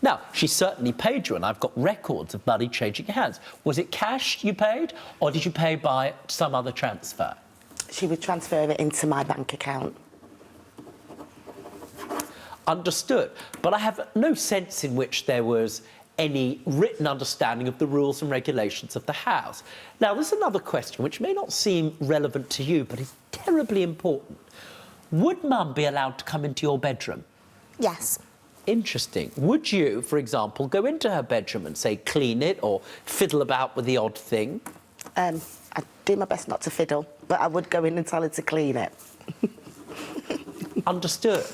Now, she certainly paid you, and I've got records of money changing hands. Was it cash you paid, or did you pay by some other transfer? She would transfer it into my bank account. Understood. But I have no sense in which there was any written understanding of the rules and regulations of the house. Now, there's another question which may not seem relevant to you, but is terribly important. Would Mum be allowed to come into your bedroom? Yes. Interesting. Would you, for example, go into her bedroom and, say, clean it or fiddle about with the odd thing? I'd do my best not to fiddle, but I would go in and tell her to clean it. Understood.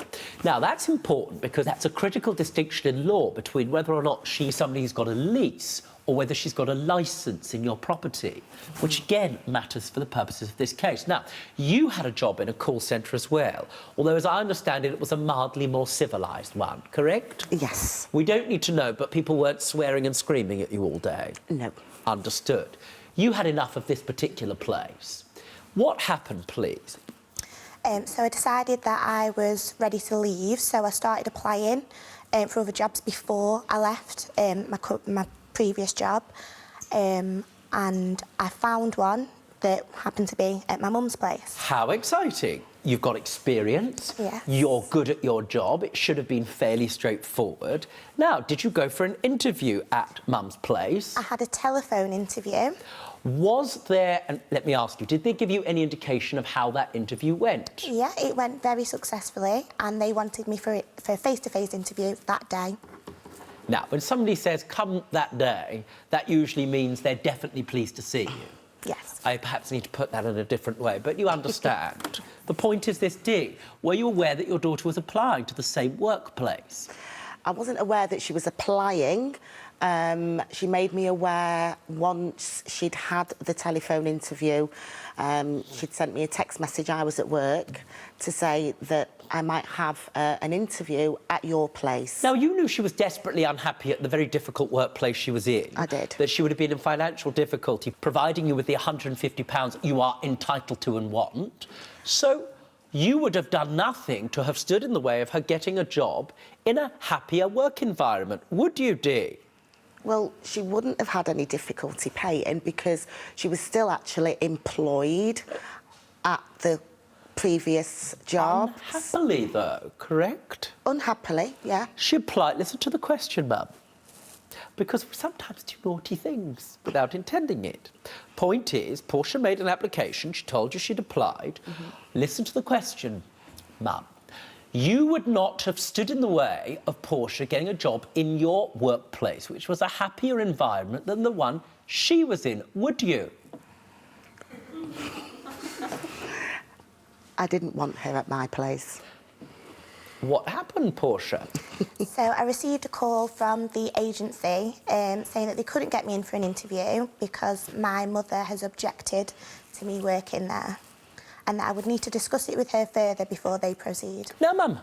Now, that's important because that's a critical distinction in law between whether or not she's somebody who's got a lease or whether she's got a licence in your property, which, again, matters for the purposes of this case. Now, you had a job in a call centre as well, although, as I understand it, it was a mildly more civilised one, correct? Yes. We don't need to know, but people weren't swearing and screaming at you all day? No. Understood. You had enough of this particular place. What happened, please? So I decided that I was ready to leave, so I started applying for other jobs before I left my previous job, and I found one that happened to be at my mum's place. How exciting. You've got experience. Yes. You're good at your job. It should have been fairly straightforward. Now, did you go for an interview at Mum's place? I had a telephone interview. Was there, and let me ask you, did they give you any indication of how that interview went? Yeah, it went very successfully, and they wanted me for a face-to-face interview that day. Now, when somebody says, come that day, that usually means they're definitely pleased to see you. Yes. I perhaps need to put that in a different way, but you understand. The point is this, Dee. Were you aware that your daughter was applying to the same workplace? I wasn't aware that she was applying. She made me aware once she'd had the telephone interview. She'd sent me a text message, I was at work, to say that I might have an interview at your place. Now, you knew she was desperately unhappy at the very difficult workplace she was in. I did. That she would have been in financial difficulty, providing you with the £150 you are entitled to and want. So you would have done nothing to have stood in the way of her getting a job in a happier work environment, would you, Dee? Well, she wouldn't have had any difficulty paying because she was still actually employed at the previous job. Unhappily, though, correct? Unhappily, yeah. She applied... Listen to the question, Mum. Because we sometimes do naughty things without intending it. Point is, Portia made an application. She told you she'd applied. Listen to the question, Mum. You would not have stood in the way of Portia getting a job in your workplace, which was a happier environment than the one she was in, would you? I didn't want her at my place. What happened, Portia? So I received a call from the agency saying that they couldn't get me in for an interview because my mother has objected to me working there, and that I would need to discuss it with her further before they proceed. Now, Mum,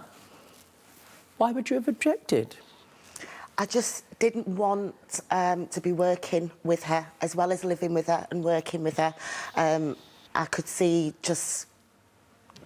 why would you have objected? I just didn't want to be working with her, as well as living with her and working with her. I could see just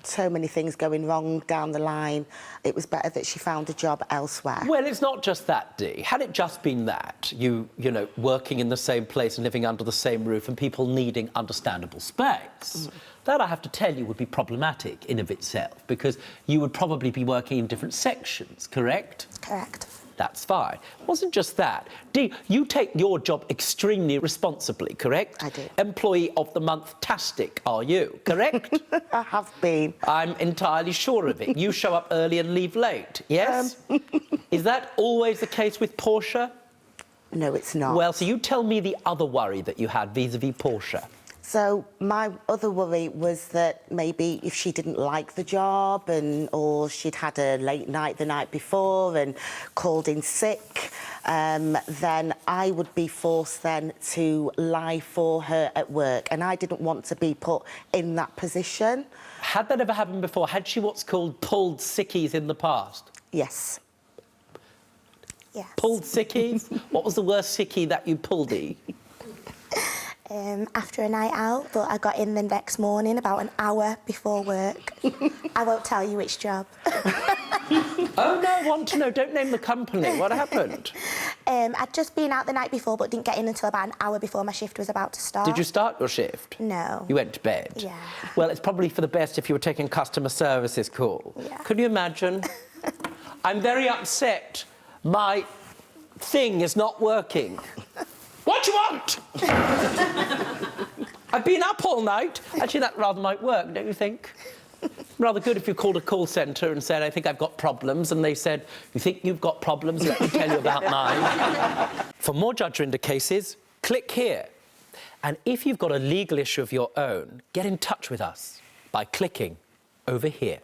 so many things going wrong down the line. It was better that she found a job elsewhere. Well, it's not just that, Dee. Had it just been that, you know, working in the same place and living under the same roof and people needing understandable space, that, I have to tell you, would be problematic in of itself, because you would probably be working in different sections, correct? Correct. That's fine. It wasn't just that. Dee, you take your job extremely responsibly, correct? I do. Employee of the month-tastic, are you, correct? I have been. I'm entirely sure of it. You show up early and leave late, yes? Is that always the case with Portia? No, it's not. Well, so you tell me the other worry that you had vis-à-vis Portia. So my other worry was that maybe if she didn't like the job or she'd had a late night the night before and called in sick, then I would be forced then to lie for her at work, and I didn't want to be put in that position. Had that ever happened before? Had she what's called pulled sickies in the past? Yes. Yes. Pulled sickies? What was the worst sickie that you pulled, Dee? After a night out, but I got in the next morning about an hour before work. I won't tell you which job. Oh, no, want to know. Don't name the company. What happened? I'd just been out the night before but didn't get in until about an hour before my shift was about to start. Did you start your shift? No. You went to bed? Yeah. Well, it's probably for the best if you were taking customer services call. Yeah. Could you imagine? I'm very upset. My thing is not working. What do you want? I've been up all night. Actually, that rather might work, don't you think? Rather good if you called a call centre and said, I think I've got problems, and they said, you think you've got problems? Let me tell you about mine. For more Judge Rinder cases, click here. And if you've got a legal issue of your own, get in touch with us by clicking over here.